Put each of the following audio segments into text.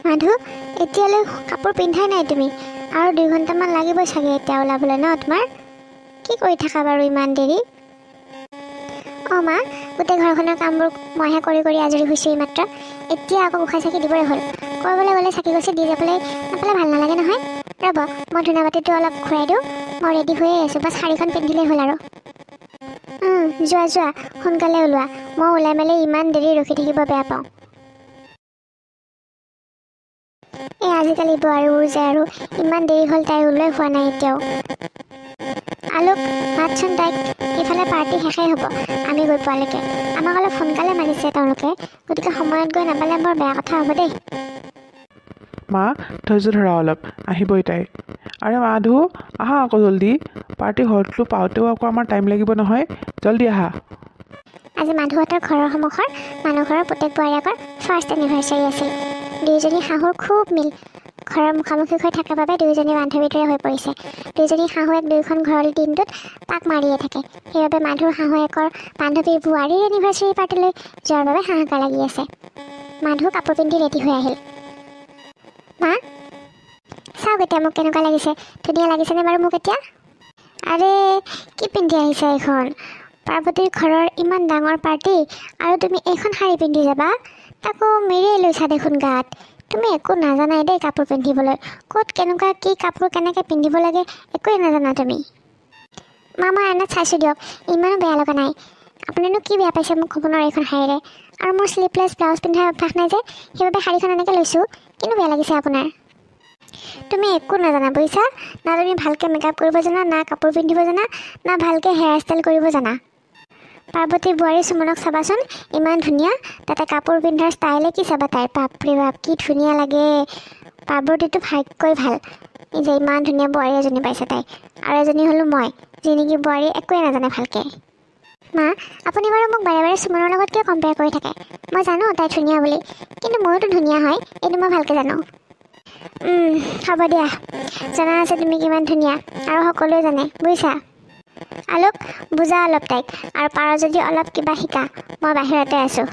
মাধু এতিয়ালৈ কাপোৰ পিন্ধাই নাই তুমি আৰু 2 ঘণ্টামান লাগিব চাগে এতিয়া ওলাবলৈ ন তোমাৰ কি কৰি থাকা বাৰু ইমান দেৰি অঁ মা গোটেই ঘৰখনৰ কামবোৰ মইহে কৰি আজৰি হৈছোঁ এইমাত্ৰ এতিয়া আকৌ গোসাঁই চাকি দিবই হ'ল ক'ৰবালৈ গ'লে চাকি গছি দি যাবলৈ নাপালে ভাল নালাগে নহয় ৰ'ব মই ধূনা বাতিটো অলপ ঘূৰাই দিওঁ মই ৰেডি হৈয়ে আছোঁ বাছ শাড়ীখন পিন্ধিলেই হ'ল আৰু যোৱা সোনকালে ওলোৱা মই ওলাই মেলি ইমান দেৰি ৰখি থাকিব বেয়া পাওঁ এই আজিকালি বোৱাৰীবোৰ যে আৰু ইমান দেৰি হ'ল তাই ওলাই হোৱা নাই এতিয়াও আলোক মাতচোন তাইক এইফালে পাৰ্টি শেষেই হ'ব আমি গৈ পোৱালৈকে আমাক অলপ সোনকালে মানিছে তেওঁলোকে গতিকে সময়ত গৈ নাপালে বৰ বেয়া কথা হ'ব দেই মা ধৈৰ্য ধৰা অলপ আহিবই তাই আৰে মাধু আহা আকৌ জল্দি পাৰ্টি হলটো পাওঁতেও আকৌ আমাৰ টাইম লাগিব নহয় জল্দি আহা আজি মাধুহঁতৰ ঘৰৰ সন্মুখৰ মানুহ ঘৰৰ প্ৰত্যেক বোৱাৰীয়েকৰ ফাৰ্ষ্ট এনিভাৰ্চাৰী আছিল দুয়োজনী শাহুৰ খুব মিল ঘৰৰ মুখামুখি হৈ থকাৰ বাবে দুয়োজনী বান্ধৱীৰ দৰে হৈ পৰিছে দুয়োজনী শাহুৱেক দুয়োখন ঘৰৰ দিনটোত পাক মাৰিয়ে থাকে সেইবাবে মাধুৰ শাহুৱেকৰ বান্ধৱীৰ বোৱাৰীৰ এনিভাৰ্চাৰী পাৰ্টিলৈ যোৱাৰ বাবে হাহাকাৰ লাগি আছে মাধু কাপোৰ পিন্ধি ৰেডি হৈ আহিল মা চাওক এতিয়া মোক কেনেকুৱা লাগিছে ধুনীয়া লাগিছেনে বাৰু মোক এতিয়া আৰে কি পিন্ধি আহিছা এইখন পাৰ্বতীৰ ঘৰৰ ইমান ডাঙৰ পাৰ্টি আৰু তুমি এইখন শাড়ী পিন্ধি যাবা তাকো মেৰিয়াই লৈছা দেখোন গাত তুমি একো নাজানাই দেই কাপোৰ পিন্ধিবলৈ ক'ত কেনেকুৱা কি কাপোৰ কেনেকৈ পিন্ধিব লাগে একোৱেই নাজানা তুমি মই এনে চাইছোঁ দিয়ক ইমানো বেয়া লগা নাই আপুনিনো কি বেয়া পাইছে মোক ক'ব নোৱাৰে এইখন শাড়ীৰে আৰু মোৰ শ্লিভলেছ ব্লাউজ পিন্ধাৰ অভ্যাস নাই যে সেইবাবে শাড়ীখন এনেকৈ লৈছোঁ কিন্তু বেয়া লাগিছে আপোনাৰ তুমি একো নাজানা বুজিছা না তুমি ভালকৈ মেকআপ কৰিব জানা না কাপোৰ পিন্ধিব জানা না ভালকৈ হেয়াৰ ষ্টাইল কৰিব জানা পাৰ্বতী বোৱাৰী সুমনক চাবাচোন ইমান ধুনীয়া তাতে কাপোৰ পিন্ধাৰ ষ্টাইলে কি চাবা তাইৰ বাপৰে বাপ কি ধুনীয়া লাগে পাৰ্বতীটো ভাগ্যই ভাল যে ইমান ধুনীয়া বোৱাৰী এজনী পাইছে তাই আৰু এজনী হ'লোঁ মই যি নেকি বোৱাৰী একোৱে নাজানে ভালকৈ মা আপুনি বাৰু মোক বাৰে বাৰে সুমনৰ লগত কিয় কম্পেয়াৰ কৰি থাকে মই জানো তাই ধুনীয়া বুলি কিন্তু ময়োতো ধুনীয়া হয় এইটো মই ভালকৈ জানো হ'ব দিয়া জনা আছে তুমি কিমান ধুনীয়া আৰু সকলোৱে জানে বুজিছা আলোক বুজা অলপ তাইক আৰু পাৰ যদি অলপ কিবা শিকা মই বাহিৰতে আছোঁ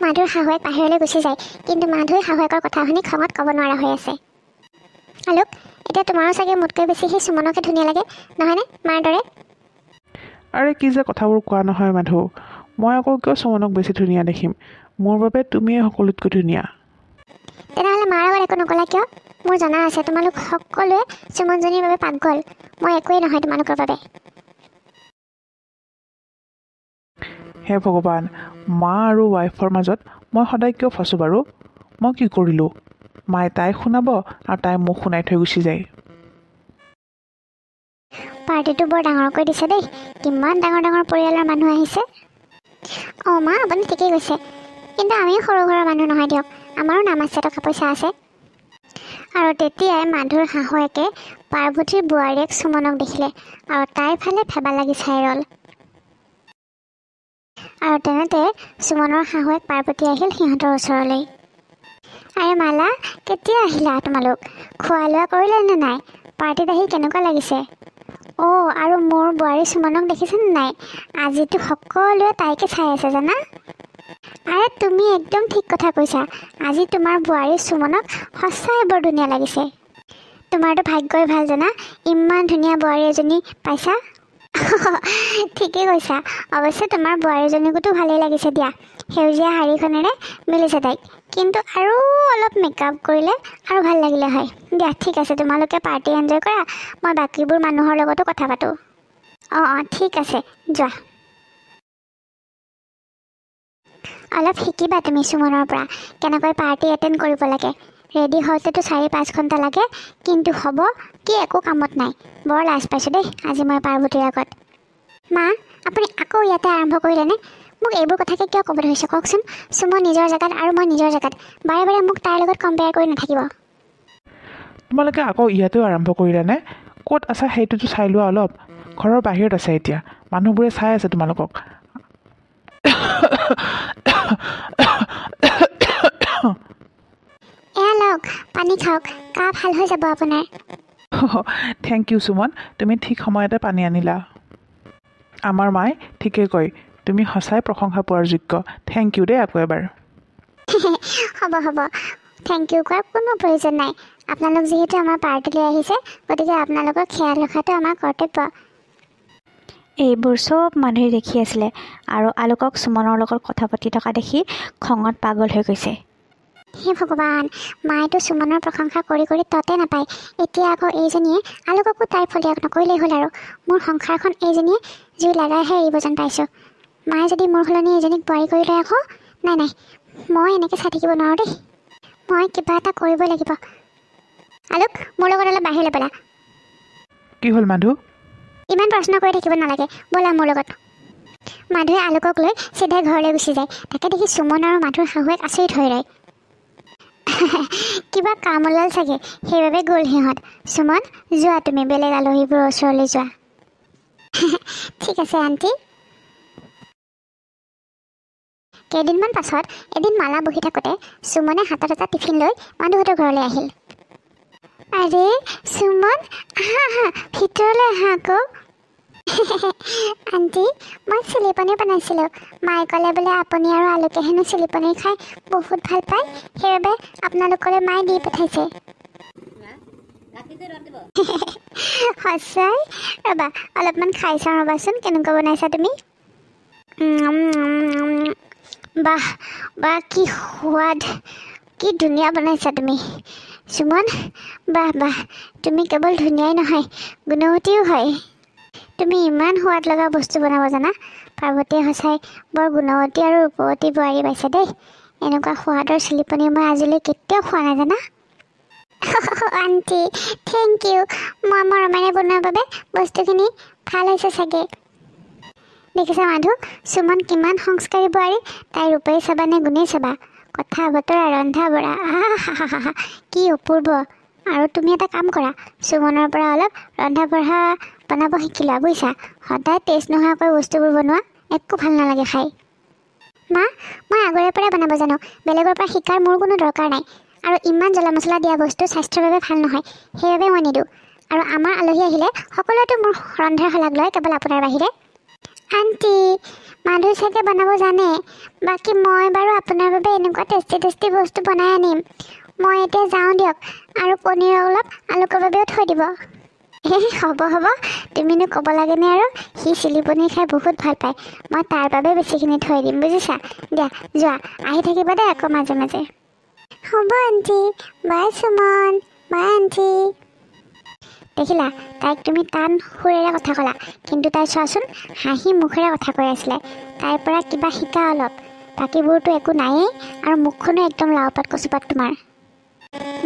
মাধুৰ শাহুৱেক বাহিৰলৈ গুচি যায় কিন্তু মাধুৰ শাহুৱেকৰ কথা শুনি খঙত ক'ব নোৱাৰা হৈ আছে আলোক এতিয়া তোমাৰো চাগে মোতকৈ বেছি সেই সুমনকে ধুনীয়া লাগে নহয়নে মাৰ দৰে আৰে কি যে কথাবোৰ কোৱা নহয় মাধু মই আকৌ কিয় সুমনক বেছি ধুনীয়া দেখিম মোৰ বাবে তুমিয়ে সকলোতকৈ ধুনীয়া তেনেহ'লে মাৰ আগত একো নকলা কিয় মোৰ জনা আছে তোমালোক সকলোৱে সুমনজনীৰ বাবে পাগল মই একোৱেই নহয় তোমালোকৰ বাবে হে ভগৱান মা আৰু ৱাইফৰ মাজত মই সদায় কিয় ফচোঁ বাৰু মই কি কৰিলোঁ মায়ে তাইক শুনাব আৰু তাই মোক শুনাই থৈ গুচি যায় পাৰ্টিটো বৰ ডাঙৰকৈ দিছে দেই কিমান ডাঙৰ ডাঙৰ পৰিয়ালৰ মানুহ আহিছে অঁ মা আপুনি ঠিকেই কৈছে কিন্তু আমিও সৰু ঘৰৰ মানুহ নহয় দিয়ক আমাৰো নাম আছে টকা পইচা আছে আৰু তেতিয়াই মাধুৰ শাহুৱেকে পাৰ্বতীৰ বোৱাৰীয়েক সুমনক দেখিলে আৰু তাইৰ ফালে ভেবা লাগি চাই ৰ'ল আৰু তেনেতে সুমনৰ শাহুৱেক পাৰ্বতী আহিল সিহঁতৰ ওচৰলৈ আৰে মালা কেতিয়া আহিলা তোমালোক খোৱা লোৱা কৰিলে নে নাই পাৰ্টিত আহি কেনেকুৱা লাগিছে অঁ আৰু মোৰ বোৱাৰী সুমনক দেখিছেনে নাই আজিতো সকলোৱে তাইকে চাই আছে জানা আৰে তুমি একদম ঠিক কথা কৈছা আজি তোমাৰ বোৱাৰী সুমনক সঁচাই বৰ ধুনীয়া লাগিছে তোমাৰতো ভাগ্যই ভাল জানা ইমান ধুনীয়া বোৱাৰী এজনী পাইছা ঠিকেই কৈছা অৱশ্যে তোমাৰ বোৱাৰীজনীকোতো ভালেই লাগিছে দিয়া সেউজীয়া শাড়ীখনেৰে মিলিছে তাইক কিন্তু আৰু অলপ মেকআপ কৰিলে আৰু ভাল লাগিলে হয় দিয়া ঠিক আছে তোমালোকে পাৰ্টি এনজয় কৰা মই বাকীবোৰ মানুহৰ লগতো কথা পাতোঁ অঁ ঠিক আছে যোৱা অলপ শিকিবা তুমি সুমনৰ পৰা কেনেকৈ পাৰ্টি এটেণ্ড কৰিব লাগে ৰেডি হওঁতেতো 4-5 ঘণ্টা লাগে কিন্তু হ'ব কি একো কামত নাই বৰ লাজ পাইছোঁ দেই আজি মই পাৰ্বতীৰ আগত মা আপুনি আকৌ ইয়াতে আৰম্ভ কৰিলেনে মোক এইবোৰ কথাকে কিয় ক'ব ধৰিছে কওকচোন সুমন নিজৰ জেগাত আৰু মই নিজৰ জেগাত বাৰে বাৰে মোক তাইৰ লগত কম্পেয়াৰ কৰি নাথাকিব তোমালোকে আকৌ ইয়াতেও আৰম্ভ কৰিলানে ক'ত আছা সেইটোতো চাই লোৱা অলপ ঘৰৰ বাহিৰত আছে এতিয়া মানুহবোৰে চাই আছে তোমালোকক এয়া লওক পানী খাওক কাহ ভাল হৈ যাব আপোনাৰ থেংক ইউ সুমন তুমি ঠিক সময়তে পানী আনিলা আমাৰ মায়ে ঠিকেই কয় তুমি সঁচাই প্ৰশংসা পোৱাৰ যোগ্য থেংক ইউ দেই আকৌ এবাৰ হ'ব থেংক ইউ কোৱাৰ কোনো প্ৰয়োজন নাই। আপোনালোক যিহেতু আমাৰ পাৰ্টিলৈ আহিছে, গতিকে আপোনালোকৰ খেয়াল ৰখাটো আমাৰ কৰ্তব্য। এইবোৰ চব মানুহে দেখি আছিলে আৰু আলোকক সুমনৰ লগত কথা পাতি থকা দেখি খঙত পাগল হৈ গৈছে। হে ভগৱান, মায়েতো সুমনৰ প্ৰশংসা কৰি কৰি ততে নাপায়, এতিয়া আকৌ এইজনীয়ে আলোককো তাইৰ ফলিয়াক নকৰিলেই হ'ল আৰু। মোৰ সংসাৰখন এইজনীয়ে জুই লাগাইহে এৰিব যেন পাইছোঁ। মায়ে যদি মোৰ সলনি এইজনীক বোৱাৰী কৰি লৈ আকৌ, নাই মই এনেকৈ চাই থাকিব নোৱাৰোঁ দেই। মই কিবা এটা কৰিব লাগিব। আলোক, মোৰ লগত অলপ বাহিৰলৈ ব'লা। কি হ'ল মাধু? ইমান প্ৰশ্ন কৰি থাকিব নালাগে, ব'লা মোৰ লগত। মাধুৱে আলোকক লৈ চিধাই ঘৰলৈ গুচি যায়। তাকে দেখি সুমন আৰু মাধুৰ শাহুৱেক আচৰিত হৈ ৰয়। কিবা কাম ওলাল চাগে, সেইবাবে গ'ল সিহঁত। সুমন, যোৱা তুমি বেলেগ আলহীবোৰৰ ওচৰলৈ যোৱা। ঠিক আছে আণ্টি। কেইদিনমান পাছত এদিন মালা বহি থাকোঁতে সুমনে হাতত এটা টিফিন লৈ মাধুহঁতৰ ঘৰলৈ আহিল। আৰে সুমন, আহা ভিতৰলৈ আহা আকৌ। আণ্টি, মই চিলি পনীৰ বনাইছিলোঁ। মায়ে ক'লে বোলে আপুনি আৰু আলোকে হেনো চিলি পনীৰ খাই বহুত ভাল পায়, সেইবাবে আপোনালোকলৈ মায়ে দি পঠাইছে। সঁচাই? ৰ'বা অলপমান খাই চাওঁ ৰ'বাচোন, কেনেকুৱা বনাইছা তুমি। বাহ কি সোৱাদ, কি ধুনীয়া বনাইছা তুমি সুমন। বাহ তুমি কেৱল ধুনীয়াই নহয়, গুণৱতীও হয়। তুমি ইমান সোৱাদ লগা বস্তু বনাব জানা। পাৰ্বতীয়ে সঁচাই বৰ গুণৱতী আৰু ৰূপৱতী বোৱাৰী পাইছে দেই। এনেকুৱা সোৱাদৰ চিলি পনীৰ মই আজিলৈ কেতিয়াও খোৱা নাই জানা। Aunty thank you. মই মৰমেৰে বনোৱাৰ বাবে বস্তুখিনি ভাল হৈছে চাগে। দেখিছা মাধু, সুমন কিমান সংস্কাৰী বোৱাৰী। তাইৰ ৰূপেই চাবা নে গুণেই চাবা, কথা বতৰা ৰন্ধা বঢ়া আহা কি অপূৰ্ব। আৰু তুমি এটা কাম কৰা, সুমনৰ পৰা অলপ ৰন্ধা বঢ়া বনাব শিকি লোৱা বুজিছা। সদায় টেষ্ট নোহোৱাকৈ বস্তুবোৰ বনোৱা একো ভাল নালাগে খাই। মা, মই আগৰে পৰা বনাব জানো, বেলেগৰ পৰা শিকাৰ মোৰ কোনো দৰকাৰ নাই। আৰু ইমান জ্বলা মছলা দিয়া বস্তু স্বাস্থ্যৰ বাবে ভাল নহয়, সেইবাবে মই নিদিওঁ। আৰু আমাৰ আলহী আহিলে সকলোৱেতো মোৰ ৰন্ধাৰ শলাগ লয়, কেৱল আপোনাৰ বাহিৰে। আণ্টি, মাধু চাগে বনাব জানে। বাকী মই বাৰু আপোনাৰ বাবে এনেকুৱা টেষ্টি বস্তু বনাই আনিম। মই এতিয়া যাওঁ দিয়ক, আৰু পনীৰ অলপ আলোকৰ বাবেও থৈ দিব। হ'ব তুমিনো ক'ব লাগেনে আৰু। সি চিলি পনীৰ খাই বহুত ভাল পায়, মই তাৰ বাবে বেছিখিনি থৈ দিম বুজিছা। দিয়া যোৱা, আহি থাকিব দেই আকৌ মাজে মাজে। হ'ব আণ্টি, বাই সুমন, বাই আণ্টি। দেখিলা, তাইক তুমি টান সুৰেৰে কথা ক'লা, কিন্তু তাই চোৱাচোন হাঁহি মুখেৰে কথা কৈ আছিলে। তাইৰ পৰা কিবা শিকা অলপ, বাকীবোৰতো একো নায়েই, আৰু মুখখনো একদম লাওপাত কচুপাত তোমাৰ।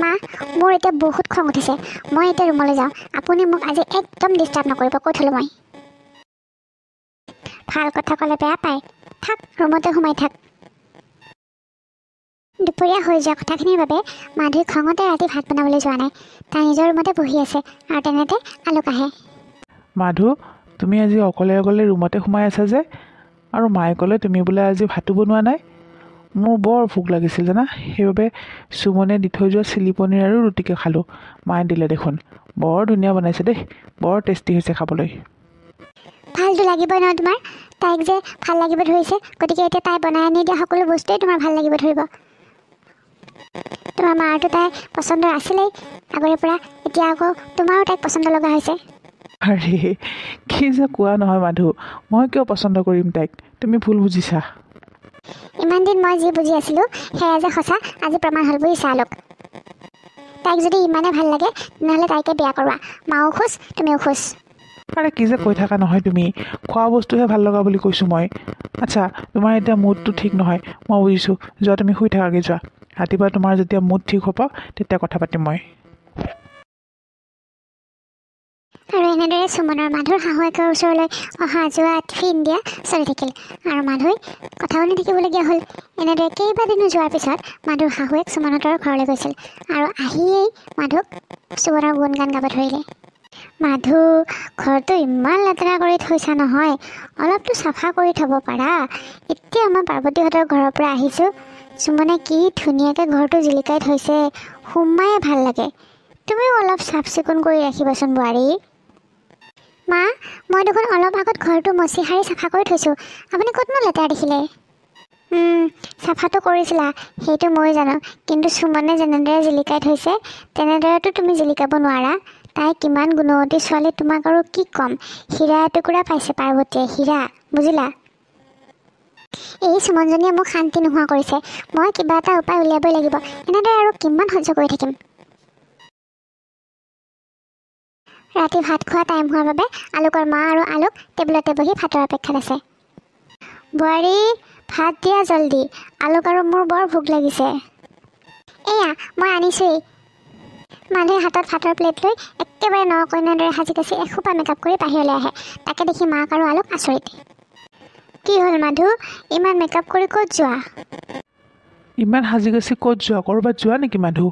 মা, মোৰ এতিয়া বহুত খং উঠিছে, মই এতিয়া ৰুমলৈ যাওঁ। আপুনি মোক আজি একদম ডিষ্টাৰ্ব নকৰিব, কৈ থ'লোঁ মই। ভাল কথা ক'লে বেয়া পায়, থাক ৰুমতে সোমাই থাক। দুপৰীয়া হৈ যোৱা কথাখিনিৰ বাবে মাধুই খঙতে ৰাতি ভাত বনাবলৈ যোৱা নাই। তাই নিজৰ ৰুমতে বহি আছে, আৰু তেনেতে আলোক আহে। মাধু, তুমি আজি অকলে ৰুমতে সোমাই আছা যে, আৰু মায়ে ক'লে তুমি বোলে আজি ভাতো বনোৱা নাই। মোৰ বৰ ভোক লাগিছিল জানা, সেইবাবে সুমনে দি থৈ যোৱা চিলি পনীৰ আৰু ৰুটিকে খালোঁ। মায়ে দিলে দেখোন, বৰ ধুনীয়া বনাইছে দেই, বৰ টেষ্টি হৈছে খাবলৈ। ভালটো লাগিবই নহয় তোমাৰ, তাইক যে ভাল লাগিব ধৰিছে, গতিকে এতিয়া তাই বনাই আনি দিয়া সকলো বস্তুৱেই তোমাৰ ভাল লাগিব ধৰিব। তোমাৰ মাৰতো তাই পচন্দৰ আছিলেই আগৰে পৰা, এতিয়া আকৌ তোমাৰো তাইক পচন্দ লগা হৈছে। আৰে কি যে কোৱা নহয় মাধু, মই কিয় পচন্দ কৰিম তাইক, তুমি ভুল বুজিছা। ইমান দিন মই যি বুজি আছিলোঁ সেয়া যে সঁচা আজি প্ৰমাণ হ'ল বুজিছা আলোক। তাইক যদি ইমানে ভাল লাগে তেনেহ'লে তাইকে বিয়া কৰোৱা, মাও খুচ তুমিও খুচ। আৰে কি যে কৈ থাকা নহয় তুমি, খোৱা বস্তুহে ভাল লগা বুলি কৈছোঁ মই। আচ্ছা, তোমাৰ এতিয়া মুডটো ঠিক নহয়, মই বুজিছোঁ, যোৱা তুমি শুই থাকাগৈ যোৱা। ৰাতিপুৱা তোমাৰ যেতিয়া মুড ঠিক হ'ব তেতিয়া কথা পাতিম মই। আৰু এনেদৰে সুমনৰ মাধুৰ শাহুৱেকৰ ওচৰলৈ অহা যোৱা টিফিন দিয়া চলি থাকিল, আৰু মাধুই কথা শুনি থাকিবলগীয়া হ'ল। এনেদৰে কেইবাদিনো যোৱাৰ পিছত মাধুৰ শাহুৱেক সুমনহঁতৰ ঘৰলৈ গৈছিল, আৰু আহিয়েই মাধুক সুমনৰ গুণগান গাব ধৰিলে। মাধু, ঘৰটো ইমান লেতেৰা কৰি থৈছা নহয়, অলপতো চাফা কৰি থ'ব পাৰা। এতিয়া মই পাৰ্বতীহঁতৰ ঘৰৰ পৰা আহিছোঁ, সুমনে কি ধুনীয়াকৈ ঘৰটো জিলিকাই থৈছে, সোমায়ে ভাল লাগে। তুমিও অলপ চাফ চিকুণ কৰি ৰাখিবাচোন বোৱাৰী। মা, মই দেখোন অলপ আগত ঘৰটো মচি সাৰি চাফা কৰি থৈছোঁ, আপুনি ক'তনো লেতেৰা দেখিলে। চাফাটো কৰিছিলা সেইটো মই জানো, কিন্তু সুমনে যেনেদৰে জিলিকাই থৈছে তেনেদৰেতো তুমি জিলিকাব নোৱাৰা। তাই কিমান গুণৱতী ছোৱালী, তোমাক আৰু কি ক'ম। হীৰা এটুকুৰা পাইছে পাৰ্বতীয়ে, হীৰা, বুজিলা? এই সুমনজনীয়ে মোক শান্তি নোহোৱা কৰিছে। মই কিবা এটা উপায় উলিয়াবই লাগিব। এনেদৰে আৰু কিমান সহ্য কৰি থাকিম। ৰাতি ভাত খোৱা টাইম হোৱাৰ বাবে আলোকৰ মা আৰু আলোক টেবুলতে বহি ভাতৰ অপেক্ষাত আছে। বোৱাৰী, ভাত দিয়া জল্দি, আলোক আৰু মোৰ বৰ ভোক লাগিছে। এয়া মই আনিছোঁৱেই। মানুহে হাতত ভাতৰ প্লেট লৈ একেবাৰে নকইনাৰ দৰে সাজি কাচি এসোপা মেকআপ কৰি বাহিৰলৈ আহে। তাকে দেখি মাক আৰু আলোক আচৰিত। কি হ'ল মাধু, ইমান মেকআপ কৰি ক'ত যোৱা? ইমান সাজি কাচি ক'ত যোৱা? ক'ৰবাত যোৱা নেকি মাধু?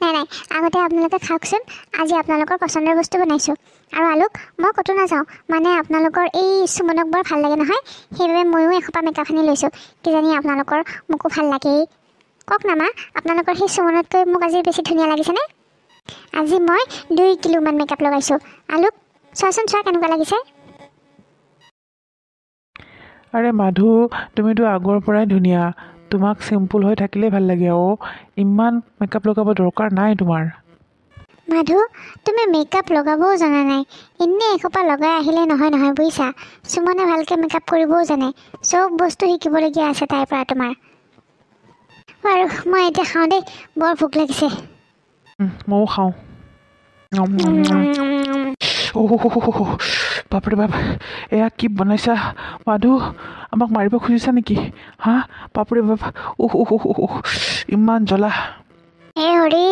নাই নাই, আগতে আপোনালোকে খাওকচোন। আজি আপোনালোকৰ পচন্দৰ বস্তু বনাইছোঁ। আৰু আলোক, মই ক'তো নাযাওঁ, মানে আপোনালোকৰ এই সুমনক বৰ ভাল লাগে নহয়, সেইবাবে ময়ো এসোপা মেকআপ আনি লৈছোঁ। কিজানি আপোনালোকৰ মোকো ভাল লাগেই। কওক না মা, আপোনালোকৰ সেই সুমনতকৈ মোক আজি বেছি ধুনীয়া লাগিছেনে? আজি মই 2 কিলোমান মেকআপ লগাইছোঁ। আলোক, চোৱাচোন, চোৱা কেনেকুৱা লাগিছে। আৰে মাধু, তুমিতো আগৰ পৰাই ধুনীয়া। তোমাক চিম্পুল হৈ থাকিলেই ভাল লাগে। ইমান মেকআপ লগাব দৰকাৰ নাই তোমাৰ। মাধু, তুমি মেকআপ লগাবও জনা নাই। এনেই এসোপা লগাই আহিলে নহয় নহয়, বুজিছা? সুমনে ভালকৈ মেকআপ কৰিবও জানে। চব বস্তু শিকিবলগীয়া আছে তাইৰ পৰা তোমাৰ। বাৰু মই এতিয়া খাওঁ দেই, বৰ ভোক লাগিছে। ময়ো খাওঁ। বাপৰে বাপ, এয়া কি বনাইছা মাধু? আমাক মাৰিব খুজিছা নেকি? হা? বাপৰে বাপ, ইমান জ্বলা। হৰি,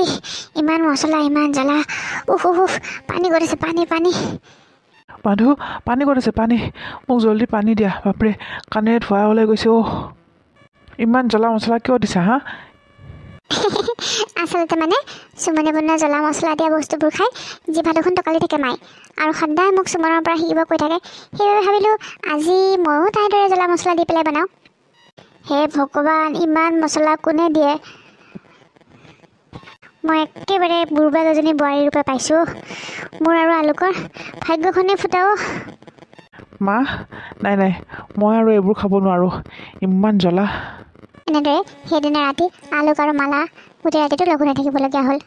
ইমান মছলা, ইমান জ্বলা। পানী গলিছে, পানী পানী। মাধু, পানী ক'ত আছে? পানী মোক জল্দি পানী দিয়া। বাপৰে, কাণেৰে ধোৱা ওলাই গৈছে। ইমান জ্বলা মছলা কিয় দিছা হা? আচলতে মানে সুমনে বনোৱা জ্বলা মছলা দিয়া বস্তুবোৰ খাই জিভা দেখোন টকালি থাকে মায়ে, আৰু সদায় মোক সুমনৰ পৰা শিকিব কৈ থাকে। সেইবাবে ভাবিলোঁ আজি ময়ো তাইৰ দৰে জ্বলা মছলা দি পেলাই বনাওঁ। হে ভগৱান, ইমান মছলা কোনে দিয়ে? মই একেবাৰে বুঢ়া এজনী বোৱাৰী ৰূপে পাইছোঁ। মোৰ আৰু আলোকৰ ভাগ্যখনেই ফুটাও। মা, নাই নাই, মই আৰু এইবোৰ খাব নোৱাৰোঁ, ইমান জ্বলা। এনেদৰে সেইদিনা ৰাতি আলোক আৰু মালা গোটেই ৰাতিটো লঘোণে থাকিবলগীয়া হ'ল।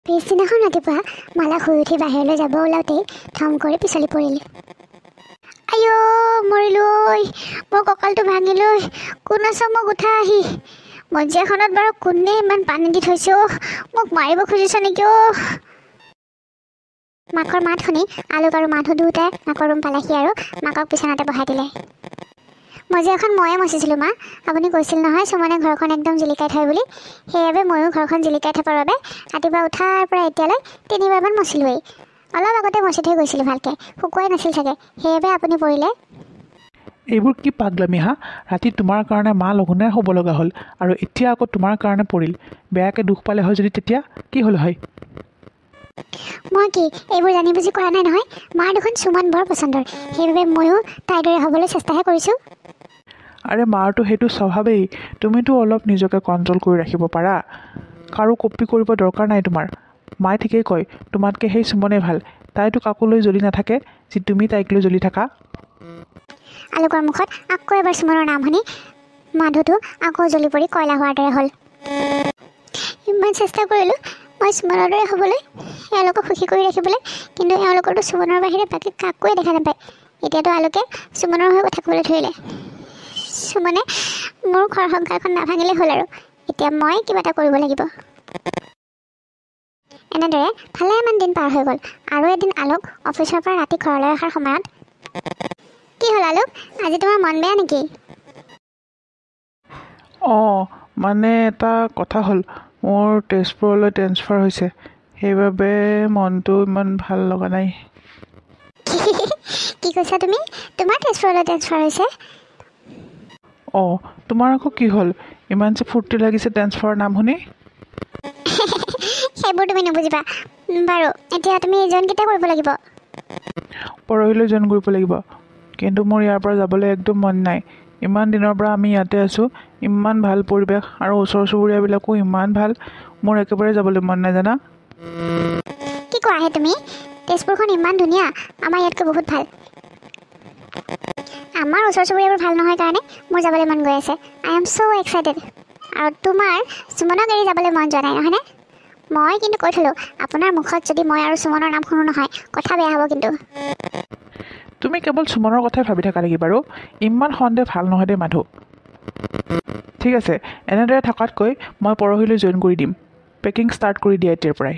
পিছদিনাখন ৰাতিপুৱা মালা শুই উঠি বাহিৰলৈ যাব ওলাওঁতেই থম কৰি পিছলি পৰিল। আইঅ, মৰিলৈ, মোৰ কঁকালটো ভাঙিলৈ, কোন আছ মোক উঠা আহি। মজিয়াখনত বাৰু কোনে ইমান পানী দি থৈছে? মোক মাৰিব খুজিছ নেকি? মাকৰ মাত শুনি আলোক আৰু মাধু দুয়োটাই মাকৰ ৰুম পালেহি আৰু মাকক বিচনাতে বহাই দিলে। মজিয়াখন ময়ে মচিছিলোঁ মা। আপুনি কৈছিল নহয় সুমনে ঘৰখন একদম জিলিকাই থয় বুলি। সেইবাবে ময়ো ঘৰখন জিলিকাই থকাৰ বাবে ৰাতিপুৱা উঠাৰ পৰা এতিয়ালৈ 3বাৰমান মচিলোৱেই। অলপ আগতে মচি থৈ গৈছিলোঁ ভালকৈ, শুকুৱাই নাছিল চাগে, সেইবাবে আপুনি পৰিলে। এইবোৰ কি পাগলামি হা? ৰাতি তোমাৰ কাৰণে মা লঘোণে হ'ব লগা হ'ল, আৰু এতিয়া আকৌ তোমাৰ কাৰণে পৰিল। বেয়াকৈ দুখ পালে হয় যদি তেতিয়া কি হ'ল হয়? মই কি এইবোৰ জানি বুজি কৰা নাই নহয়। মাৰ দেখোন সুমন বৰ পচন্দৰ, সেইবাবে ময়ো তাইৰ দৰে হ'বলৈ চেষ্টাহে কৰিছোঁ। আৰে মাৰতো সেইটো স্বভাৱেই। তুমিতো অলপ নিজকে কণ্ট্ৰল কৰি ৰাখিব পাৰা। কাৰো কপি কৰিব দৰকাৰ নাই তোমাৰ। মায়ে ঠিকেই কয়, তোমাতকৈ সেই সুমনে ভাল। তাইতো কাকো লৈ জ্বলি নাথাকে যি তুমি তাইক লৈ জ্বলি থাকা। আলোকৰ মুখত আকৌ এবাৰ সুমনৰ নাম শুনি মাধুটো আকৌ জ্বলি পৰি কয়লা হোৱাৰ দৰে হ'ল। ইমান চেষ্টা কৰিলোঁ মই সুমনৰ দৰে হ'বলৈ, এওঁলোকক সুখী কৰি ৰাখিবলৈ, কিন্তু এওঁলোকৰতো সুমনৰ বাহিৰে বাকী কাকোৱে দেখা নাপায়। এতিয়াতো আলোকে সুমনৰ হৈ থাকিবলৈ ধৰিলে। সুমনে মোৰ ঘৰ সংসাৰখন নাভাঙিলেই হ'ল, আৰু এতিয়া মই কিবা এটা কৰিব লাগিব। এনেদৰে ভালেমান দিন পাৰ হৈ গ'ল। আৰু এদিন আলোক অফিচৰ পৰা ৰাতি ঘৰলৈ অহাৰ সময়ত, কি হ'ল আলোক, আজি তোমাৰ মন বেয়া নেকি? মানে এটা কথা হ'ল, মোৰ তেজপুৰলৈ ট্ৰেন্সফাৰ হৈছে, সেইবাবে মনটো ইমান ভাল লগা নাই। কি কৈছা তুমি? তোমাৰ তেজপুৰলৈ ট্ৰেন্সফাৰ হৈছে? তোমাৰ আকৌ কি হ'ল? ইমান যে ফূৰ্তি লাগিছে ট্ৰেন্সফাৰৰ নাম শুনি। সেইবোৰ তুমি নুবুজিবা। বাৰু এতিয়া তুমি জইন কেতিয়া কৰিব লাগিব? পৰহিলৈ জইন কৰিব লাগিব। কিন্তু মোৰ ইয়াৰ পৰা যাবলৈ একদম মন নাই। ইমান দিনৰ পৰা আমি ইয়াতে আছোঁ, ইমান ভাল পৰিৱেশ, আৰু ওচৰ চুবুৰীয়াবিলাকো ইমান ভাল। মোৰ একেবাৰে যাবলৈ মন নাই জানা। কি কোৱা হে তুমি? তেজপুৰখন ইমান ধুনীয়া, আমাৰ ইয়াতকৈ বহুত ভাল। আমাৰ ওচৰ চুবুৰীয়াবোৰ ভাল নহয় কাৰণে মোৰ যাবলৈ মন গৈ আছে। I am so' excited. আৰু তোমাৰ সুমনক এৰি যাবলৈ মন যোৱা নাই নহয়নে? মই কিন্তু কৈ থলোঁ, আপোনাৰ মুখত যদি মই আৰু সুমনৰ নাম শুনো নহয়, কথা বেয়া হ'ব কিন্তু। তুমি কেৱল সুমনৰ কথাই ভাবি থাকা নেকি বাৰু? ইমান সন্দেহ ভাল নহয় দেই মাধু। ঠিক আছে, এনেদৰে থকাতকৈ মই পৰহিলৈ জইন কৰি দিম। পেকিং ষ্টাৰ্ট কৰি দিয়া এতিয়াৰ পৰাই।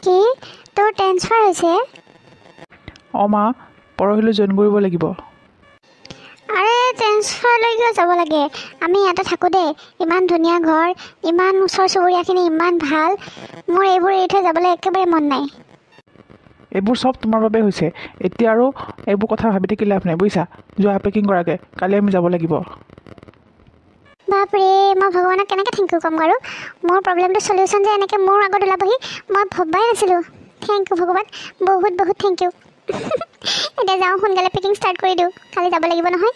কি তোৰ ট্ৰেন্সফাৰ হৈছে? অঁ মা, পৰহিলৈ জইন কৰিব লাগিব। আৰে ট্ৰেন্সফাৰলৈকে যাব লাগে? আমি ইয়াতে থাকোঁ দেই, ইমান ধুনীয়া ঘৰ, ইমান ওচৰ চুবুৰীয়াখিনি ইমান ভাল। মোৰ এইবোৰ এৰি থৈ যাবলৈ একেবাৰে মন নাই। এইবোৰ চব তোমাৰ বাবে হৈছে। এতিয়া আৰু এইবোৰ কথা ভাবি থাকি লাভ নাই বুজিছা। যোৱা পেকিং কৰাকৈ, কালি আমি যাব লাগিব। বাপৰে, মই ভগৱানক কেনেকৈ থেংক ইউ ক'ম বাৰু? মোৰ প্ৰব্লেমটো চলিউশ্যন যে এনেকৈ মোৰ আগত ওলাবহি মই ভবাই নাছিলোঁ। থেংক ইউ ভগৱান, বহুত বহুত থেংক ইউ। এতিয়া যাওঁ, সোনকালে পেকিং ষ্টাৰ্ট কৰি দিওঁ, কালি যাব লাগিব নহয়।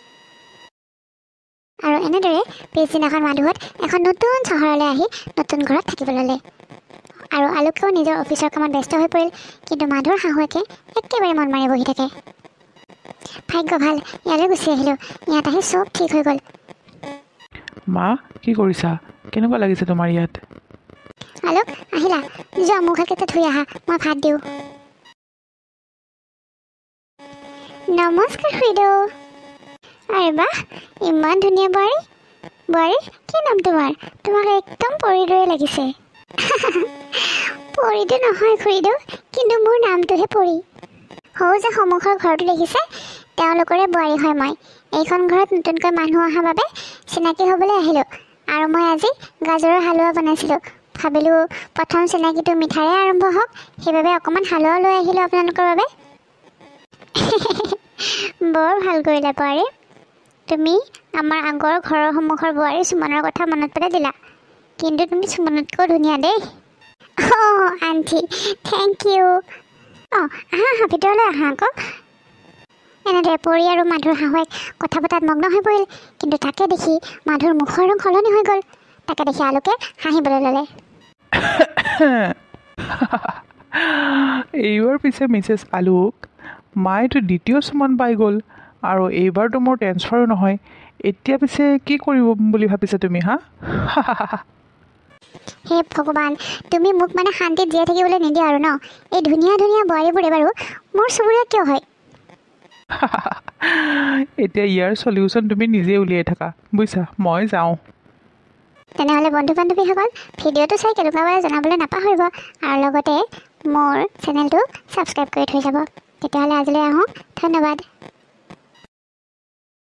আৰু এনেদৰে পিছদিনাখন মাধুহঁত এখন নতুন চহৰলৈ আহি নতুন ঘৰত থাকিব ল'লে। আৰু আলোকেও নিজৰ অফিচৰ কামত ব্যস্ত হৈ পৰিল। কিন্তু মাধুৰ শাহুৱেকে একেবাৰে মন মাৰি বহি থাকে। ভাগ্য ভাল, ইয়ালৈ গুচি আহিলোঁ, ইয়াত আহি চব ঠিক হৈ গ'ল। মা, কি কৰিছা? কেনেকুৱা লাগিছে তোমাৰ ইয়াত? আলোক, আহিলা? যোৱা মুখ হাতকেইটা ধুই আহা, মই ভাত দিওঁ। নমস্কাৰ খুৰীদেউ। আৰে বাহ, ইমান ধুনীয়া বোৱাৰী। বোৱাৰী, কি নাম তোমাৰ? তোমাক একদম পৰীৰ দৰে লাগিছে। পৰীটো নহয় খুৰীদেউ, কিন্তু মোৰ নামটোহে পৰী। সৌ যে সন্মুখৰ ঘৰটো দেখিছে, তেওঁলোকৰে বোৱাৰী হয় মই। এইখন ঘৰত নতুনকৈ মানুহ অহাৰ বাবে চিনাকি হ'বলৈ আহিলোঁ। আৰু মই আজি গাজৰৰ হালোৱা বনাইছিলোঁ। ভাবিলোঁ প্ৰথম চিনাকিটো মিঠাৰে আৰম্ভ হওক, সেইবাবে অকণমান হালোৱা লৈ আহিলোঁ আপোনালোকৰ বাবে। বৰ ভাল কৰিলা বোৱাৰী। তুমি আমাৰ আগৰ ঘৰৰ সন্মুখৰ বোৱাৰী সুমনৰ কথা মনত পেলাই দিলা। কিন্তু তুমি সুমনতকৈও ধুনীয়া দেই। অঁ আণ্টি, থেংক ইউ। অঁ আহা আহা, ভিতৰলৈ আহা আকৌ। এনেদৰে পৰী আৰু মাধুৰ শাহুৱেক কথা পতাত মগ্ন হৈ পৰিল। কিন্তু তাকে দেখি মাধুৰ মুখৰ ৰং সলনি হৈ গ'ল। তাকে দেখি আলোকে হাঁহিবলৈ ল'লে। এইবাৰ পিছে মিছেছ আলোক, মায়েতো দ্বিতীয় সুমন পাই গ'ল। আৰু এইবাৰতো মোৰ ট্ৰেন্সফাৰো নহয়। এতিয়া পিছে কি কৰিব বুলি ভাবিছা তুমি হা? হে ভগৱান, তুমি মোক মানে শান্তিত জীয়াই থাকিবলৈ নিদিয়া আৰু ন? এই ধুনীয়া ধুনীয়া বোৱাৰীবোৰে বাৰু মোৰ চুবুৰীয়া কিয় হয়? এতিয়া ইয়াৰ চলিউশ্যন তুমি নিজে উলিয়াই থাকা বুজিছা। মই যাওঁ। তেনেহ'লে বন্ধু বান্ধৱীসকল, ভিডিঅ'টো চাই কেনেকুৱা পালে জনাবলৈ নাপাহৰিব। আৰু লগতে মোৰ চেনেলটো ছাবস্ক্ৰাইব কৰি থৈ যাব। তেতিয়াহ'লে আজিলৈ আহোঁ, ধন্যবাদ।